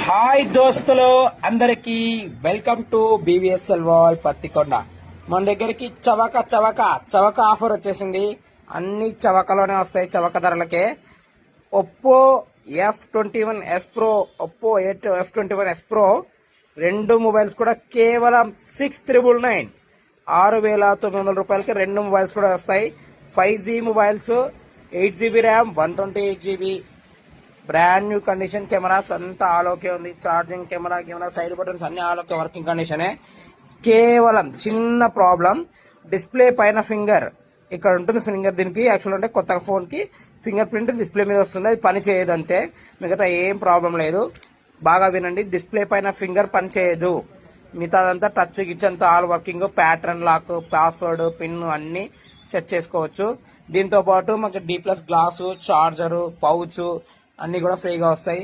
Hi దోస్తులు అందరికి welcome to బీవీఎస్ఎల్ world Pattikonda. మన దగ్గరికి చవక ఆఫర్ వచ్చేసింది. అన్ని చవకలోనే వస్తాయి, చవక ధరలకే. Oppo F21s Pro, Oppo F21s Pro రెండు మొబైల్స్ కూడా కేవలం 6,999 6,900 రెండు మొబైల్స్ కూడా వస్తాయి. 5G mobiles, 8GB RAM, 128GB, brand new condition. Cameras అంతా ఆల్ ఓకే ఉంది. ఛార్జింగ్, కెమెరా సైడ్ బటన్స్ అన్ని ఆల్ ఓకే, వర్కింగ్ కండిషనే. కేవలం చిన్న ప్రాబ్లం, డిస్ప్లే పైన ఫింగర్ ఇక్కడ ఉంటుంది. ఫింగర్ దీనికి యాక్చువల్ అంటే కొత్త ఫోన్ కి ఫింగర్ ప్రింట్ డిస్ప్లే మీద వస్తుంది, అది పని చేయదు అంతే, మిగతా ఏం ప్రాబ్లం లేదు. బాగా వినండి, డిస్ప్లే పైన ఫింగర్ పని చేయదు, మిగతాదంతా టచ్ గిచ్ అంతా all working. Pattern lock, password, pin అన్ని సెట్ చేసుకోవచ్చు. దీంతో పాటు మనకి D+ గ్లాసు, చార్జరు, పౌచ్ అన్ని కూడా ఫ్రీగా వస్తాయి.